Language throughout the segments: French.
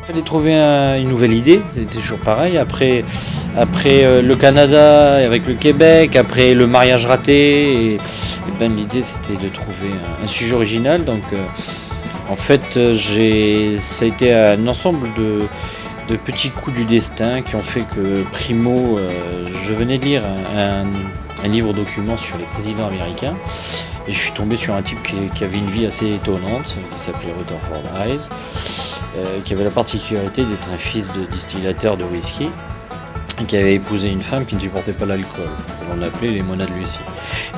Il fallait trouver une nouvelle idée, c'était toujours pareil. Après le Canada, avec le Québec, après le mariage raté, et ben, l'idée c'était de trouver un sujet original. Donc en fait, ça a été un ensemble de petits coups du destin qui ont fait que primo, je venais de lire un livre document sur les présidents américains et je suis tombé sur un type qui avait une vie assez étonnante, qui s'appelait Rutherford Hayes, qui avait la particularité d'être un fils de distillateur de whisky et qui avait épousé une femme qui ne supportait pas l'alcool, que l'on appelait les Mona de Lucie.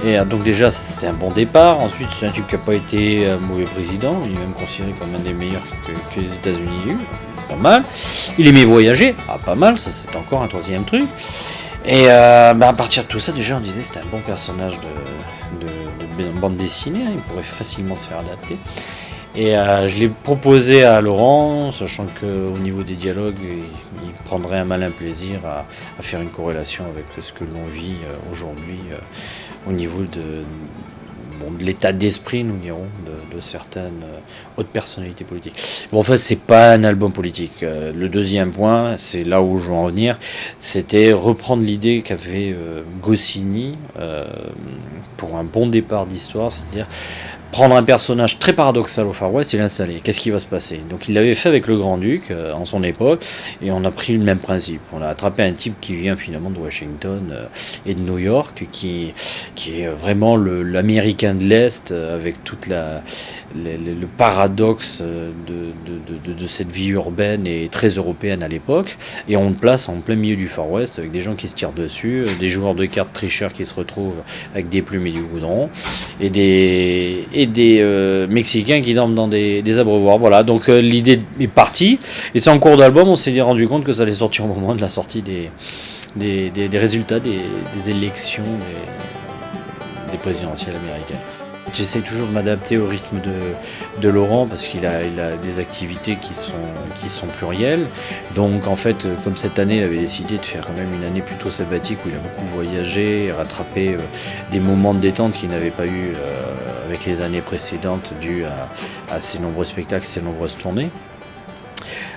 Et donc déjà c'était un bon départ. Ensuite c'est un type qui n'a pas été un mauvais président, il est même considéré comme un des meilleurs que les États-Unis aient eu, pas mal. Il aimait voyager, pas mal, ça c'est encore un troisième truc. Et à partir de tout ça, déjà on disait c'était un bon personnage de bande dessinée, il pourrait facilement se faire adapter. Et je l'ai proposé à Laurent, sachant qu'au niveau des dialogues, il prendrait un malin plaisir à faire une corrélation avec ce que l'on vit aujourd'hui au niveau de l'état d'esprit, nous dirons, de certaines hautes personnalités politiques. Bon, en fait, c'est pas un album politique. Le deuxième point, c'est là où je veux en venir, c'était reprendre l'idée qu'avait Goscinny pour un bon départ d'histoire, c'est-à-dire prendre un personnage très paradoxal au Far West et l'installer. Qu'est-ce qui va se passer? Donc il l'avait fait avec le Grand-Duc en son époque, et on a pris le même principe. On a attrapé un type qui vient finalement de Washington et de New York, qui est vraiment l'Américain de l'Est, avec toute le paradoxe de cette vie urbaine et très européenne à l'époque, et on le place en plein milieu du Far West avec des gens qui se tirent dessus, des joueurs de cartes tricheurs qui se retrouvent avec des plumes et du goudron, et des Mexicains qui dorment dans des abreuvoirs. Voilà, donc l'idée est partie, et c'est en cours d'album, on s'est rendu compte que ça allait sortir au moment de la sortie des résultats des élections des présidentielles américaines. J'essaie toujours de m'adapter au rythme de Laurent parce qu'il a des activités qui sont plurielles. Donc en fait, comme cette année, il avait décidé de faire quand même une année plutôt sabbatique où il a beaucoup voyagé, rattrapé des moments de détente qu'il n'avait pas eu avec les années précédentes dû à ses nombreux spectacles, ses nombreuses tournées.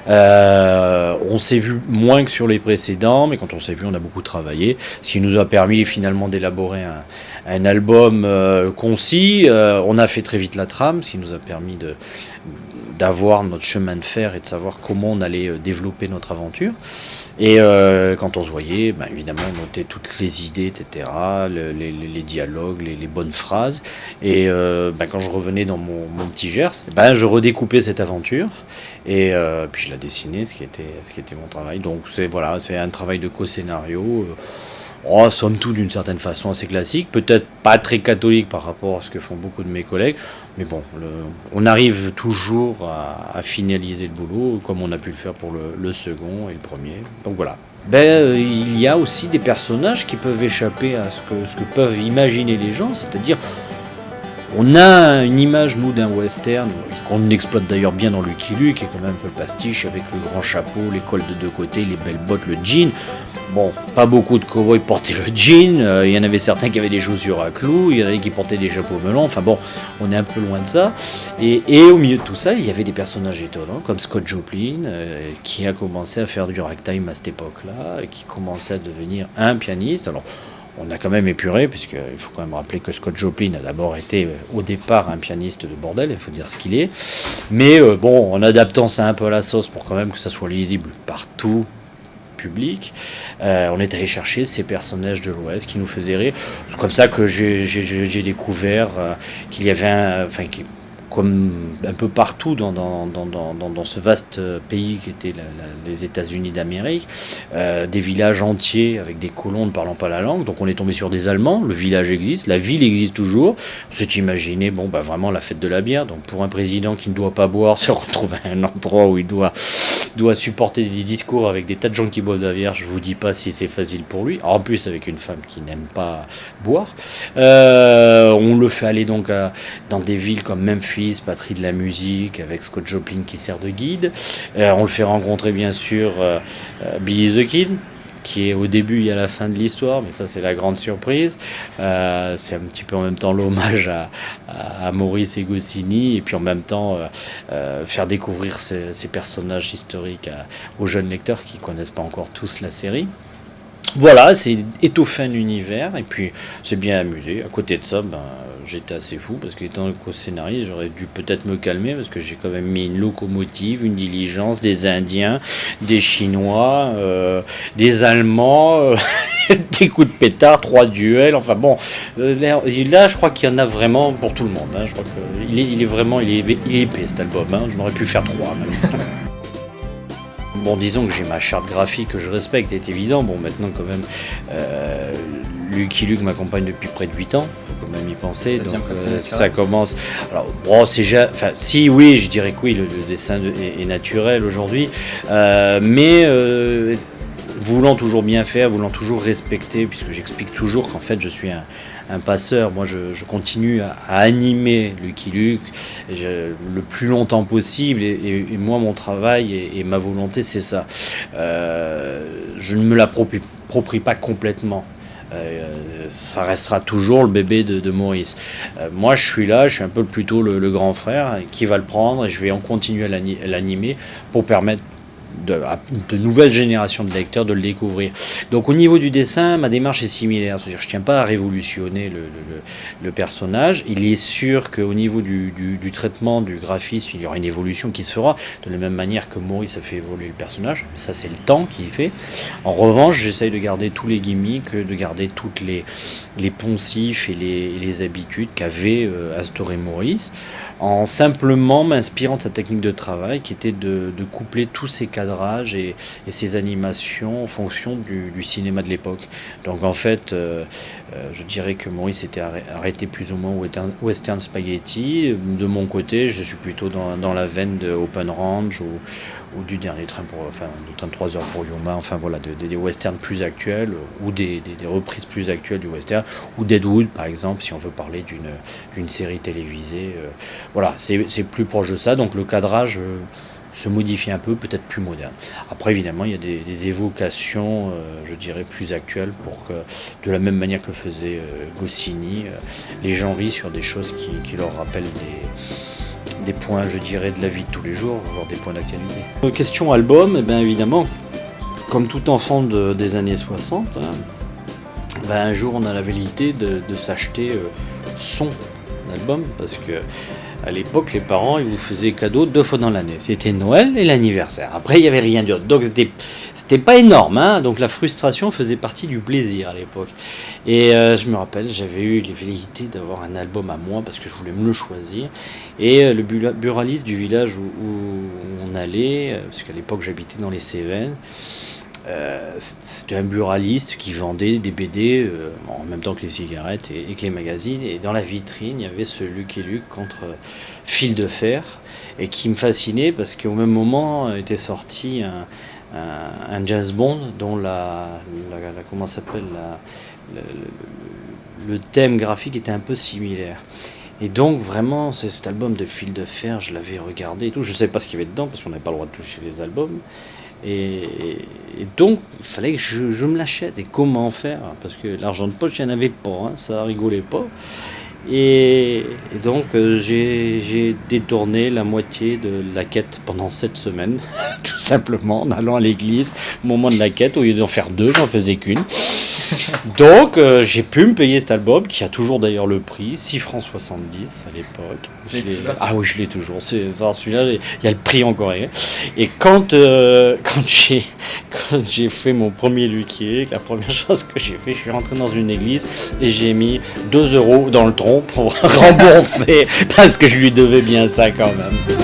On s'est vu moins que sur les précédents, mais quand on s'est vu, on a beaucoup travaillé, ce qui nous a permis finalement d'élaborer un album concis. On a fait très vite la trame, ce qui nous a permis d'avoir notre chemin de fer et de savoir comment on allait développer notre aventure. Et quand on se voyait, évidemment, on notait toutes les idées, etc., les dialogues, les bonnes phrases. Et quand je revenais dans mon petit Gers, je redécoupais cette aventure. Et puis je la dessinais, ce qui était mon travail. Donc c'est un travail de co-scénario. Somme toute d'une certaine façon assez classique, peut-être pas très catholique par rapport à ce que font beaucoup de mes collègues, mais bon, on arrive toujours à finaliser le boulot comme on a pu le faire pour le second et le premier. Donc voilà. Il y a aussi des personnages qui peuvent échapper à ce que peuvent imaginer les gens, c'est-à-dire on a une image, nous, d'un western, qu'on exploite d'ailleurs bien dans Lucky Luke, qui est quand même un peu pastiche, avec le grand chapeau, les cols de deux côtés, les belles bottes, le jean. Bon, pas beaucoup de cow-boys portaient le jean, il y en avait certains qui avaient des chaussures à clous, il y en avait qui portaient des chapeaux melons, enfin bon, on est un peu loin de ça. Et au milieu de tout ça, il y avait des personnages étonnants, comme Scott Joplin, qui a commencé à faire du ragtime à cette époque-là, qui commençait à devenir un pianiste. Alors, on a quand même épuré, puisqu'il faut quand même rappeler que Scott Joplin a d'abord été au départ un pianiste de bordel, il faut dire ce qu'il est. Mais en adaptant ça un peu à la sauce pour quand même que ça soit lisible par tout public, on est allé chercher ces personnages de l'Ouest qui nous faisaient rire. C'est comme ça que j'ai découvert qu'il y avait comme un peu partout dans ce vaste pays qui était les États-Unis d'Amérique, des villages entiers avec des colons ne parlant pas la langue. Donc on est tombé sur des Allemands, le village existe, la ville existe toujours. On s'est imaginé vraiment la fête de la bière. Donc pour un président qui ne doit pas boire, se retrouve à un endroit où il doit supporter des discours avec des tas de gens qui boivent de la bière, je vous dis pas si c'est facile pour lui. En plus avec une femme qui n'aime pas boire. On le fait aller donc dans des villes comme Memphis, patrie de la musique, avec Scott Joplin qui sert de guide. On le fait rencontrer bien sûr Billy the Kid, qui est au début et à la fin de l'histoire, mais ça c'est la grande surprise. C'est un petit peu en même temps l'hommage à Maurice et Goscinny, et puis en même temps faire découvrir ces personnages historiques aux jeunes lecteurs qui connaissent pas encore tous la série. Voilà, c'est étoffer un univers, et puis c'est bien amusé. À côté de ça, j'étais assez fou, parce qu'étant co-scénariste, j'aurais dû peut-être me calmer, parce que j'ai quand même mis une locomotive, une diligence, des Indiens, des Chinois, des Allemands, des coups de pétard, 3 duels, enfin bon, là je crois qu'il y en a vraiment pour tout le monde. Je crois qu'il est vraiment, il est épais cet album, j'en aurais pu faire 3 même. Bon, disons que j'ai ma charte graphique que je respecte, c'est évident. Bon, maintenant, quand même, Lucky Luke m'accompagne depuis près de 8 ans, faut quand même y penser. Ça donc, ça commence. Alors, bon, si, oui, je dirais que oui, le dessin est naturel aujourd'hui. Mais voulant toujours bien faire, voulant toujours respecter, puisque j'explique toujours qu'en fait, je suis un passeur. Moi, je continue à animer Lucky Luke le plus longtemps possible, et moi, mon travail et ma volonté, c'est ça. Je ne me l'approprie pas complètement. Ça restera toujours le bébé de Maurice. Moi, je suis là, je suis un peu plutôt le grand frère qui va le prendre, et je vais en continuer à l'animer pour permettre de nouvelles générations de lecteurs de le découvrir. Donc au niveau du dessin, ma démarche est similaire. C'est-à-dire, je ne tiens pas à révolutionner le personnage. Il est sûr qu'au niveau du traitement, du graphisme, il y aura une évolution qui se fera de la même manière que Maurice a fait évoluer le personnage. Mais ça, c'est le temps qui fait. En revanche, j'essaye de garder tous les gimmicks, de garder toutes les poncifs et les habitudes qu'avait instauré Maurice, en simplement m'inspirant de sa technique de travail qui était de coupler tous ces cadrages et ces animations en fonction du cinéma de l'époque. Donc en fait, je dirais que Maurice était arrêté plus ou moins au western spaghetti. De mon côté, je suis plutôt dans la veine de Open Range ou du dernier train du train de 3 heures pour Yuma, enfin voilà, des westerns plus actuels, ou des reprises plus actuelles du western, ou Deadwood par exemple, si on veut parler d'une série télévisée. Voilà, c'est plus proche de ça, donc le cadrage se modifie un peu, peut-être plus moderne. Après, évidemment, il y a des évocations, je dirais, plus actuelles, pour que, de la même manière que faisait Goscinny, les gens rient sur des choses qui leur rappellent des points, je dirais, de la vie de tous les jours, voire des points d'actualité. Question album, eh bien évidemment, comme tout enfant des années 60, un jour on a la velléité de s'acheter son album, parce que à l'époque, les parents, ils vous faisaient cadeau 2 fois dans l'année. C'était Noël et l'anniversaire. Après, il n'y avait rien d'autre. Donc, c'était pas énorme. Donc, la frustration faisait partie du plaisir à l'époque. Et je me rappelle, j'avais eu les velléités d'avoir un album à moi parce que je voulais me le choisir. Et le buraliste du village où on allait, parce qu'à l'époque, j'habitais dans les Cévennes, c'était un buraliste qui vendait des BD en même temps que les cigarettes et que les magazines, et dans la vitrine il y avait ce Lucky Luke contre Fil de Fer, et qui me fascinait parce qu'au même moment était sorti un James Bond dont comment s'appelle le thème graphique était un peu similaire. Et donc vraiment cet album de Fil de Fer, je l'avais regardé et tout, je ne savais pas ce qu'il y avait dedans parce qu'on n'avait pas le droit de toucher les albums. Et donc, il fallait que je me l'achète. Et comment faire? Parce que l'argent de poche, il n'y en avait pas, ça rigolait pas. Et donc, j'ai détourné la moitié de la quête pendant 7 semaines, tout simplement, en allant à l'église au moment de la quête. Au lieu d'en faire 2, j'en faisais qu'une. Donc, j'ai pu me payer cet album, qui a toujours d'ailleurs le prix, 6 francs 70 à l'époque. Ah oui, je l'ai toujours. Celui-là, il y a le prix encore. Et quand j'ai fait mon premier Lucky Luke, la première chose que j'ai fait, je suis rentré dans une église et j'ai mis 2 € dans le tronc pour rembourser, parce que je lui devais bien ça quand même.